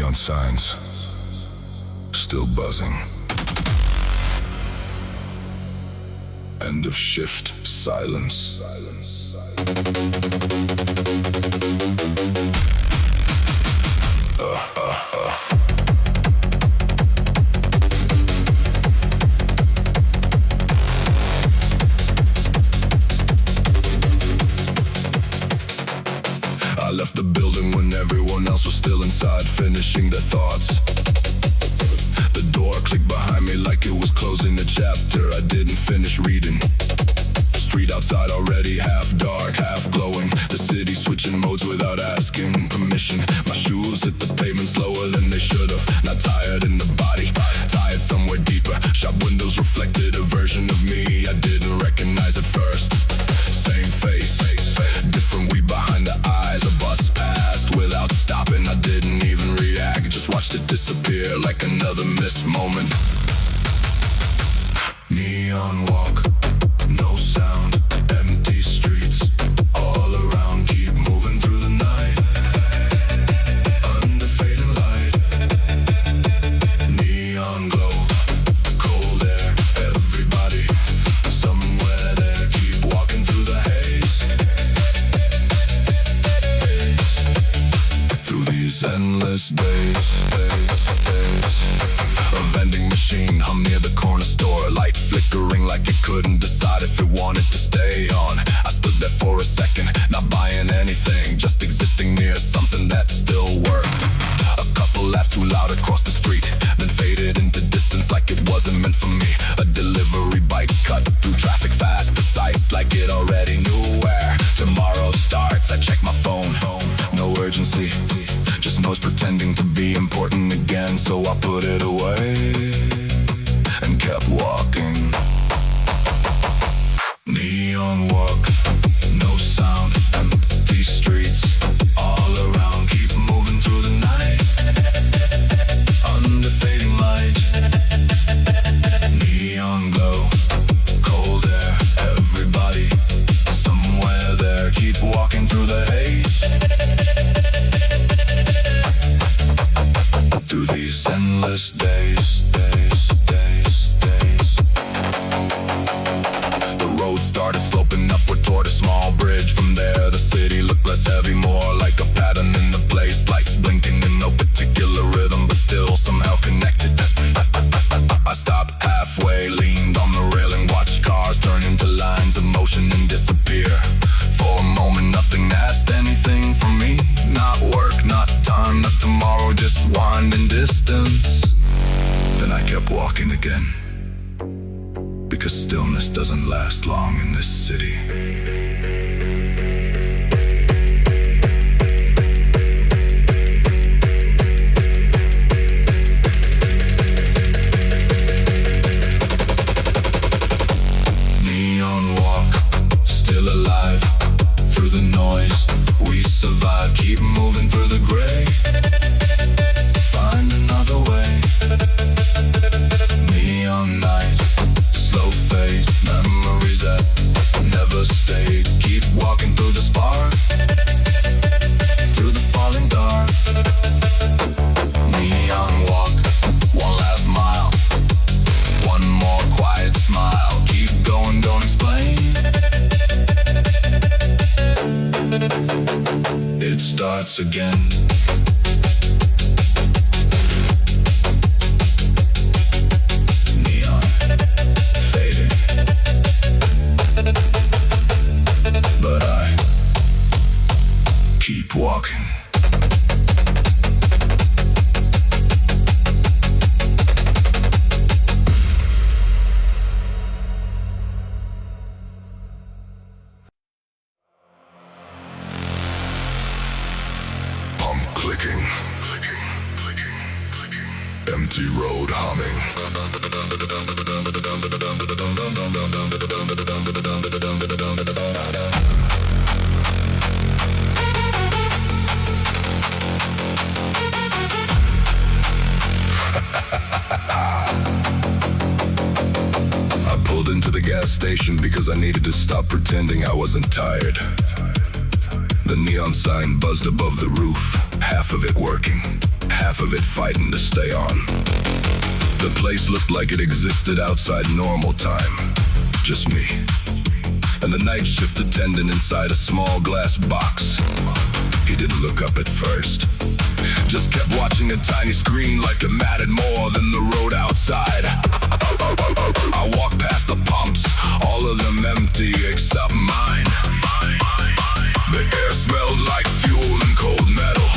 neon signs, still buzzing. End of shift, silence. I left the building when everyone else was still inside, finishing their thoughts. The door clicked behind me like it was closing a chapter I didn't finish reading. Street outside already half dark, half glowing. The city switching modes without asking permission. My shoes hit the pavement slower than they should have. Not tired in the body, tired somewhere deeper. Shop windows reflected a version of me I didn't recognize at first. Same face, different weed behind the eyes. A bus passed without stopping. I didn't even react, just watched it disappear like another missed moment. Neon walk, no sound, empty streets, all around, keep moving through the night, under fading light, neon glow, cold air, everybody, somewhere there, keep walking through the haze, through these endless days. A vending machine hung near the corner store, light flickering like it couldn't decide if it wanted to stay on. I stood there for a second, not buying anything, just existing near something that still worked. A couple laughed too loud across the street, then faded into distance like it wasn't meant for me. A delivery bike cut through traffic fast, precise like it already knew where tomorrow starts. I check my phone, no urgency, just noise pretending to be important again. So I put it away and kept walking. Neon walk, no sound, empty streets, all around, keep moving through the night, under fading light, neon glow, cold air, everybody, somewhere there, keep walking through the haze, through these endless days. The road started sloping upward toward a small bridge. From there the city looked less heavy, more like a pattern in the place. Lights blinking in no particular rhythm, but still somehow connected. I stopped halfway, leaned on the railing, watched cars turn into lines of motion and disappear. For a moment nothing asked anything from me. Not work, not time, not tomorrow, just winding distance. Then I kept walking again, because stillness doesn't last long in this city. Neon walk, still alive, through the noise, we survive, keep moving through the gray, find another way. Neon night, slow fade, memories that never stayed, keep walking through the spark, through the falling dark. Neon walk, one last mile, one more quiet smile, keep going, don't explain. It starts again. Neon fading, but I keep walking. Clicking, empty road humming. I pulled into the gas station because I needed to stop pretending I wasn't tired. The neon sign buzzed above the roof, half of it working, half of it fighting to stay on. The place looked like it existed outside normal time, just me and the night shift attendant inside a small glass box. He didn't look up at first, just kept watching a tiny screen like it mattered more than the road outside. I walked past the pumps, all of them empty except mine. The air smelled like fuel and cold metal.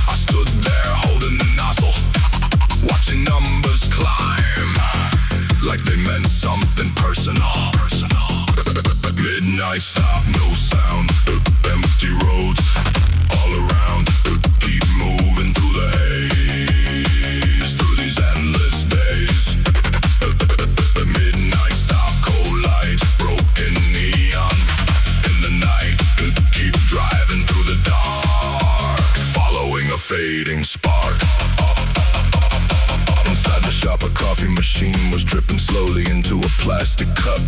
I stood there holding the nozzle, watching numbers climb like they meant something personal. Midnight stop, no sound, empty roads all around. Keep moving through the haze, through these endless days. Midnight stop, cold light, broken neon in the night. Keep driving through the dark, following a fading spark. Inside the shop, a coffee machine was dripping slowly into a plastic cup.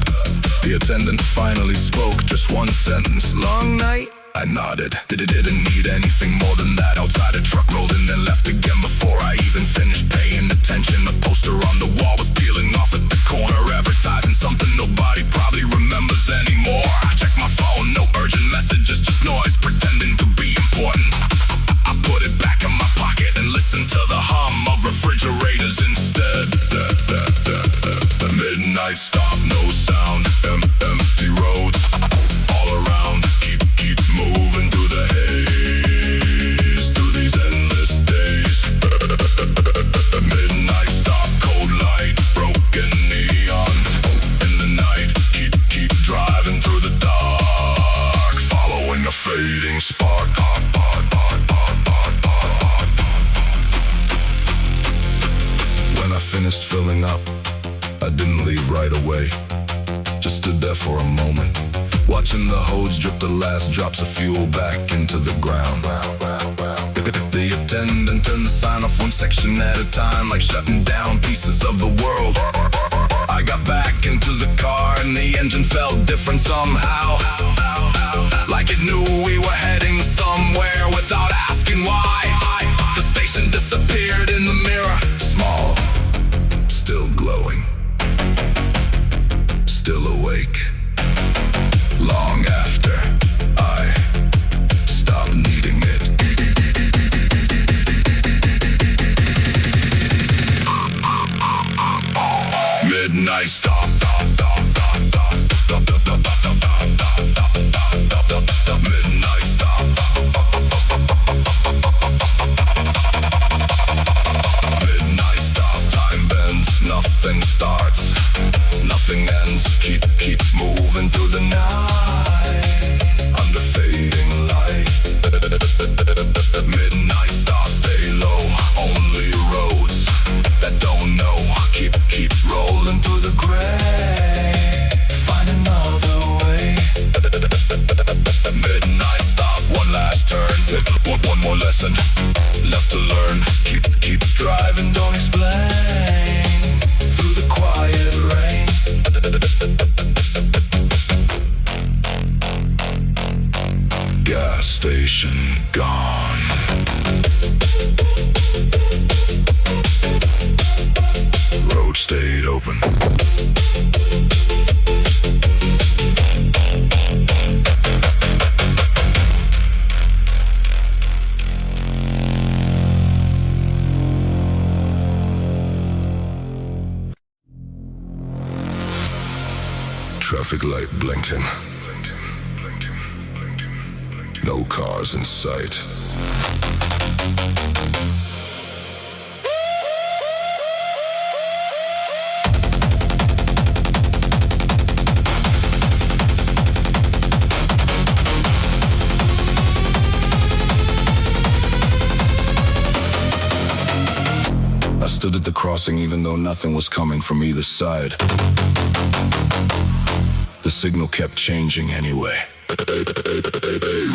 The attendant finally spoke, just one sentence. Long night? I nodded. Didn't need anything more than that. Outside a truck rolled in, then left again before I even finished paying attention. The poster on the wall was peeling off at the corner, advertising something nobody probably remembers anymore. I checked my phone, no urgent messages, just noise pretending to be important. I put it back in my pocket and listened to the hum of refrigerators instead. Midnight stop, no sound, empty roads all around. Keep moving through the haze, through these endless days. Midnight stop, cold light, broken neon in the night. Keep driving through the dark, following a fading spark. When I finished filling up, I didn't leave right away, just stood there for a moment, watching the hose drip the last drops of fuel back into the ground. The attendant turned the sign off one section at a time, like shutting down pieces of the world. I got back into the car and the engine felt different somehow, like it knew we were heading somewhere without asking why. The station disappeared in the mirror, small, still glowing, still awake. Long after I stopped needing it. Midnight stop. Midnight stop. Midnight stop. Time bends, nothing starts, nothing ends. Keep moving through the night under fading light. Midnight stop, stay low, only roads that don't know. Keep rolling through the gray, find another way. Midnight stop, one last turn, one more lesson left to learn. Keep driving, don't explain, through the quiet rain. Gas station gone. Road stayed open. Traffic light blinking. No cars in sight. I stood at the crossing even though nothing was coming from either side. The signal kept changing anyway.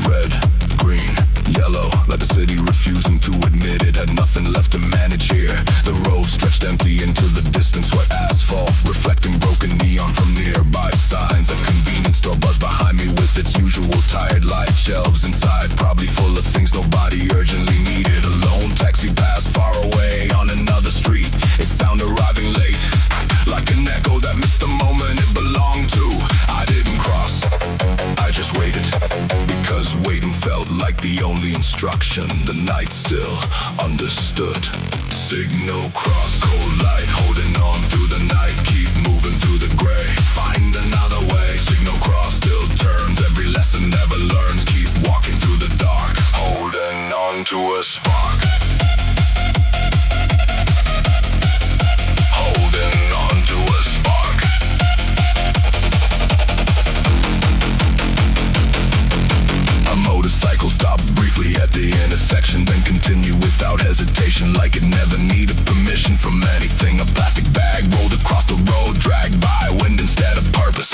Red, green, yellow, like the city refusing to admit it had nothing left to manage here. The road stretched empty into the distance, wet asphalt reflecting broken neon from nearby signs. A convenience store buzzed behind me with its usual tired light shelves inside. waiting felt like the only instruction. The night still understood. Signal cross, cold light, holding on through the night. Keep moving through the gray, find another way. Signal cross still turns, every lesson never learns. Keep walking through the dark, holding on to a spark. Holding on to a spark. A motorcycle stopped briefly at the intersection, then continued without hesitation, like it never needed permission from anything. A plastic bag rolled across the road, dragged by wind instead of purpose,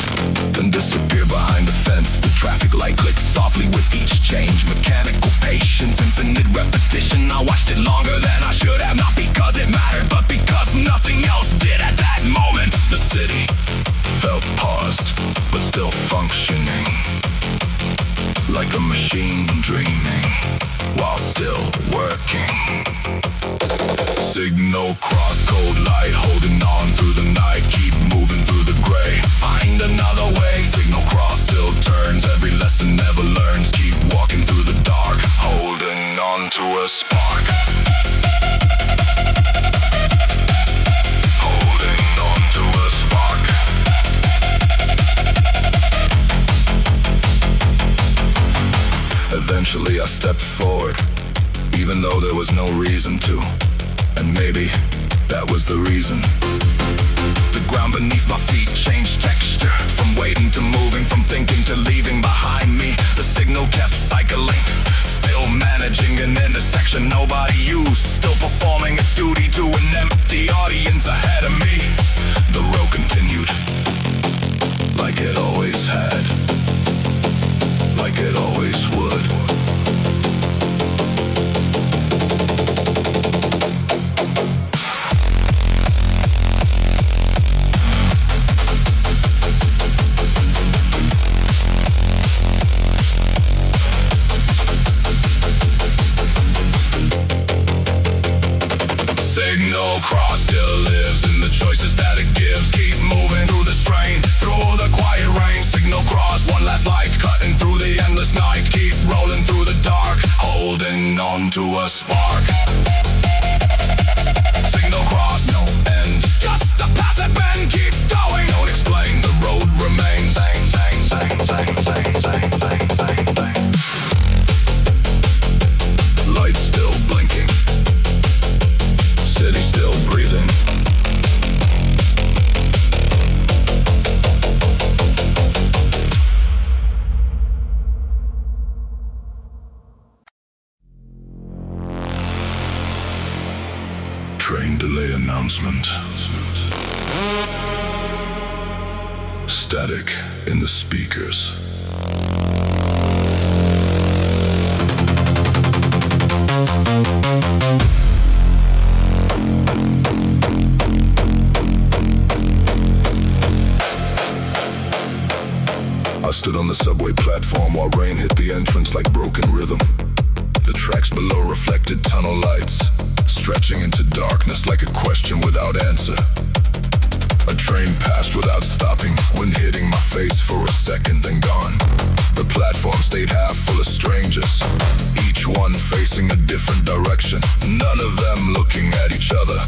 then disappeared behind the fence. The traffic light clicked softly with each change. Mechanical patience, infinite repetition. I watched it longer than I should have, not because it mattered, but because nothing else did at that moment. The city felt paused, but still functioning, like a machine dreaming while still working. Signal cross, cold light, holding on through the night. Keep moving through the gray, find another way. Signal cross still turns, every lesson never learns. Keep walking through the dark, holding on to a spark. Holding on to a spark. Eventually I stepped forward, even though there was no reason to. And maybe that was the reason. The ground beneath my feet changed texture, from waiting to moving, from thinking to leaving behind me. The signal kept cycling, still managing an intersection nobody used, still performing its duty to an empty audience ahead of me. The road continued, like it always had, like it always would. Signal cross still lives in the choices that it gives. Keep moving through the strain, through the quiet rain. Signal cross, one last light, cutting through the endless night. Keep rolling through the dark, holding on to a spark. Signal cross, no end, just a passive bend. Keep going, don't explain, the road remains. Zang, zang, zang, zang, zang, zang, zang, zang, zang. Lights still blinking, city still breathing. Train delay announcement. Static in the speakers. I stood on the subway platform while rain hit the entrance like broken rhythm. The tracks below reflected tunnel lights, stretching into darkness like a question without answer. A train passed without stopping, wind hitting my face for a second, then gone. The platform stayed half full of strangers, each one facing a different direction, none of them looking at each other.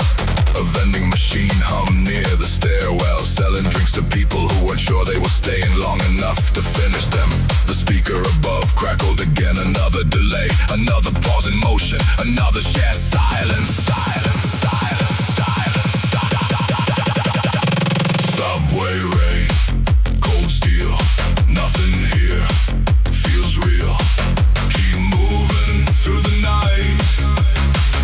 A vending machine hummed near the stairwell, selling drinks to people who weren't sure they were staying long enough to finish them. The speaker above crackled again, another delay, another pause in motion, another shared silence. Silence, silence, silence. Subway rain, cold steel, nothing here feels real. Keep moving through the night,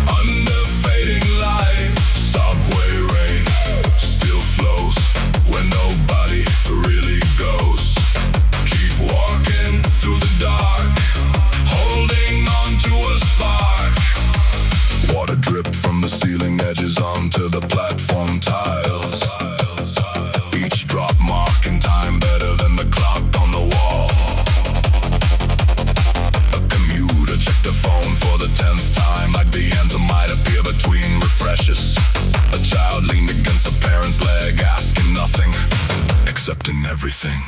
under fading light. Subway rain still flows where nobody really goes. Keep walking through the dark, holding on to a spark. Water dripped from the ceiling edges onto the platform tiles. Each drop marking time better than the clock on the wall. A commuter checked the phone for the 10th time, like the answer might appear between refreshes. A child leaned against a parent's leg, asking nothing, accepting everything.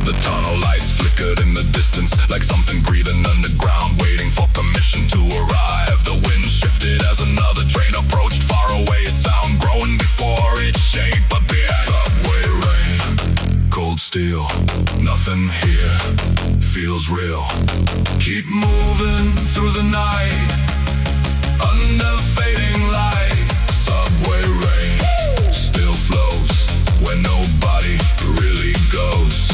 The tunnel lights flickered in the distance, like something breathing underground, waiting for permission to arrive. The wind shifted as another train approached. Far away its sound growing before its shape appeared. Subway rain, cold steel, nothing here feels real. Keep moving through the night, under fading light. Subway rain still flows where nobody really goes.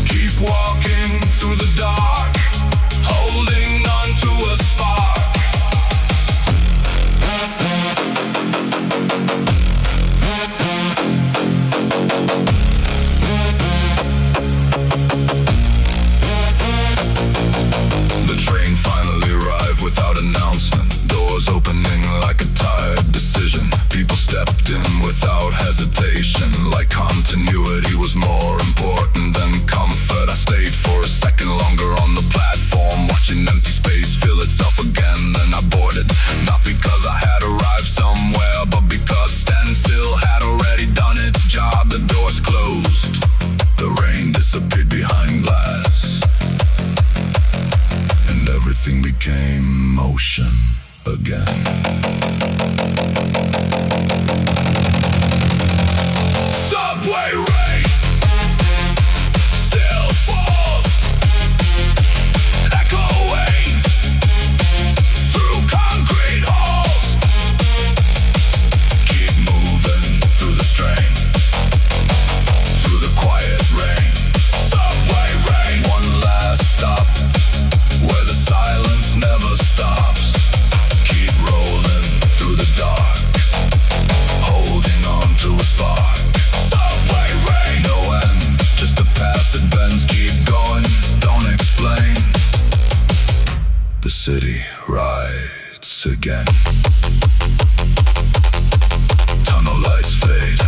Keep walking through the dark, holding on to a spark. The train finally arrived without announcement, doors opening like a tired decision. People stepped in without hesitation, like continuity was more important than comfort. I stayed for a second longer on the platform, watching empty space fill itself again. Then I boarded, not because I had arrived somewhere, but because standstill had already done its job. The doors closed, the rain disappeared behind glass, and everything became motion again. Subway rain still falls, echoing through concrete halls. Keep moving through the strain, through the quiet rain. Subway rain, one last stop where the silence never stops. Keep rolling through the dark, holding on to a spark. Subway rain, no end, just a pass it bends. Keep going, don't explain. The city rides again. Tunnel lights fade,